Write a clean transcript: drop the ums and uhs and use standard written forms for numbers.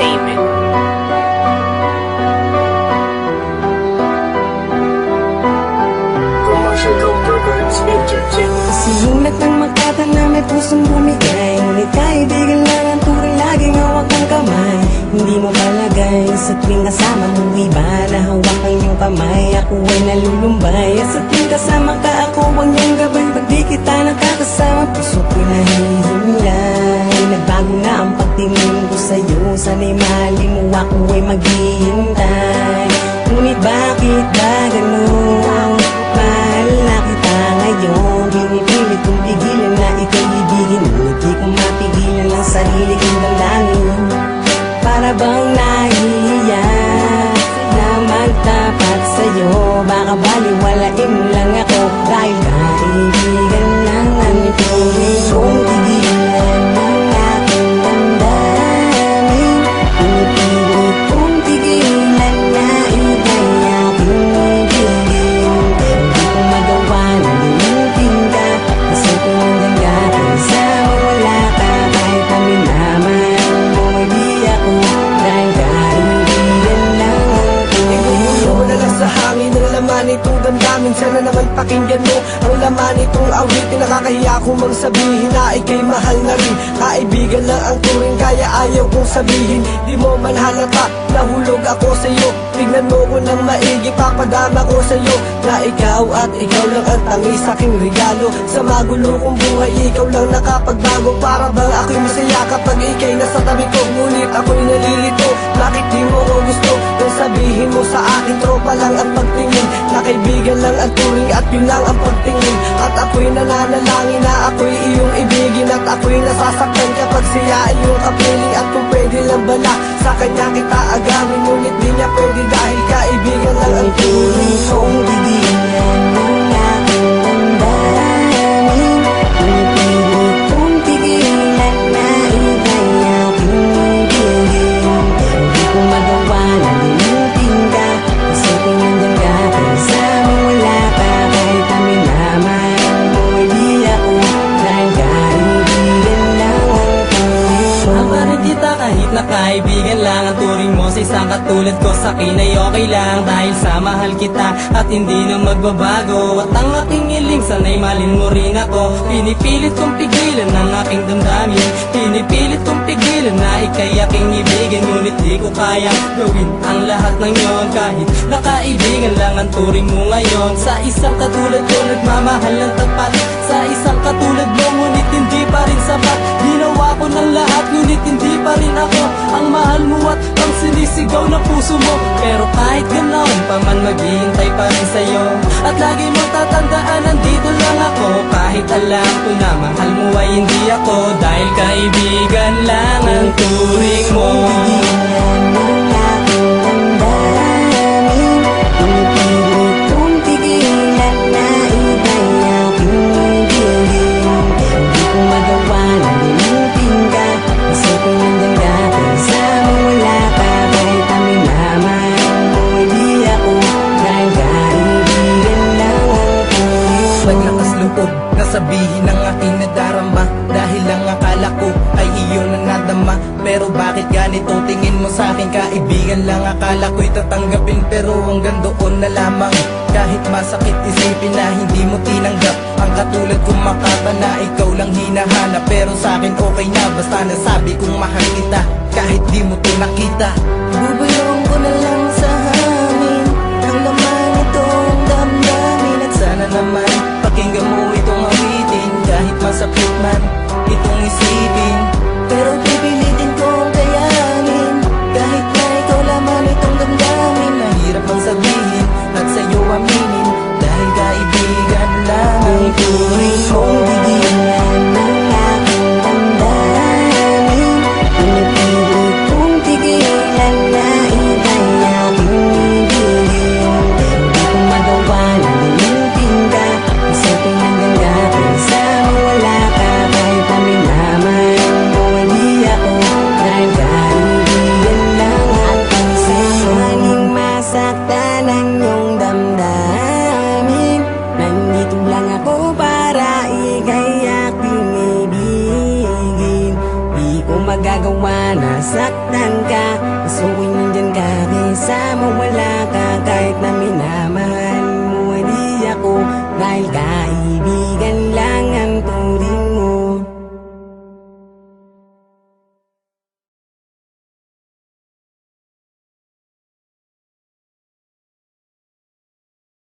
Entertainment. Sinulat ng magkata na may pusong bumigay, ngunit kaibigan lang ang turing laging hawak ang kamay. Hindi mo palagay sa tuwing kasama mo iba na hawak ang iyong kamay, ako ay nalulumbay. At sa tuwing kasama ka ako ang iyong gabay, pag di kita nakakasama puso ko na hinihimlay. Nagbago na ang pagtingin ko sa'yo, sana'y mahalin mo ako ay maghihintay. Ngunit bakit ba ganun? Mahal na kita ngayon, pinipilit kong pigilan na ikaw ibigin. Ngunit di ko mapigilan ang sarili kong damdamin. Para bang nahihiya na magtapat sa'yo, baka baliwalain mo lang ako dahil kaibigan lang ang tuloy kong tigilan ng aking damdamin. Pinipilit kong tigilan na ika'y aking ibigin, pero di ko magawa na limutin ka. Kasi kung nandyan ka, kasama wala ka, kahit kami naman mo ay di ako, dahil kaibigan lang ang tuloy. Wala lang sa hangin ang laman itong damdamin. Sana naman pakinggan mo ang laman itong awitin. Nakakahiya kong magsabihin na ika'y mahal na rin. Kaibigan lang ang turing, kaya ayaw kong sabihin. Di mo man halata, nahulog ako sa'yo. Tignan mo ko ng maigi, papadama ko sa'yo na ikaw at ikaw lang ang tangi sa'king regalo. Sa magulo kong buhay, ikaw lang nakapagbago. Para bang ako'y masaya kapag ika'y nasa tabi ko. Ngunit ako'y nalilito, bakit di mo ko gusto? Nang sabihin mo sa akin, tropa lang ang pagtingin, na kaibigan lang ang turing at yun lang ang pagtingin. At ako'y nananalangin na ako'y iyong ibigin, at ako'y nasasaktan kapag siya ay iyong kapiling. At kung pwede lang bala, sa kanya kita agawin, ngunit di niya pwede dahil kaibigan lang ang turing kong tigilan ng aking damdamin. Pinipilit kong tigilan na ika'y aking ibigin, pero di ko magawa na limutin ka. Kasi kung nandyan ka, kasama wala ka, kahit kami naman mo ay di ako, dahil kaibigan lang ang turing. Amarin kita kahit na kaibigan lang ang turing mo. Sa isang katulad ko sa'kin ay okay lang, dahil sa mahal kita at hindi na magbabago. At ang aking iling sana'y malin mo rin ako. Pinipilit kong pigilan ang aking damdamin, pinipilit kong pigilan na ika'y aking ibigin. Ngunit di ko kaya gawin ang lahat ng yon, kahit na kaibigan lang ang turing mo ngayon. Sa isang katulad ko nagmamahal ng tapat, sa isang katulad mo ngunit hindi pa rin sapat. Ginawa ko ng lahat ngunit hindi pa rin ako ang mahal mo at ang sinisigaw ng puso mo. Pero kahit ganoon pa man, maghihintay pa rin sa'yo. At lagi mo tatandaan, nandito lang ako, kahit alam ko na mahal mo ay hindi ako, dahil kaibigan lang ang turing mo. Tigilan ng aking damdamin. Pinipilit kong tigilan na ika'y aking ibigin, pero di ko magawa na limutin ka. Kasi kung nandyan ka, kasama wala ka, kahit kami naman mo ay di ako, dahil kaibigan lang ang turing. Naglakas loob na sabihin ang aking nadarama, dahil lang akala ko ay iyo na nadama. Pero bakit ganito tingin mo sa'kin? Kaibigan lang akala ko'y tatanggapin, pero hanggang doon na lamang. Kahit masakit isipin na hindi mo tinanggap ang katulad kong makata na ikaw lang hinahanap. Pero sa'kin okay na, basta nasabi kong mahal kita kahit di mo to nakita. Bubulong ko na lang sa hangin ang laman itong damdamin. At Sana naman pakinggan mo itong awitin, kahit masakit man itong isipin. pero pipilitin kong kayanin, kahit na ikaw laman itong damdamin. Mahirap mang sabihin at sa'yo aminin, dahil kaibigan lang ang turing Kung mo. tigilan ng aking damdamin, pinipilit kong tigilan na ika'y mawala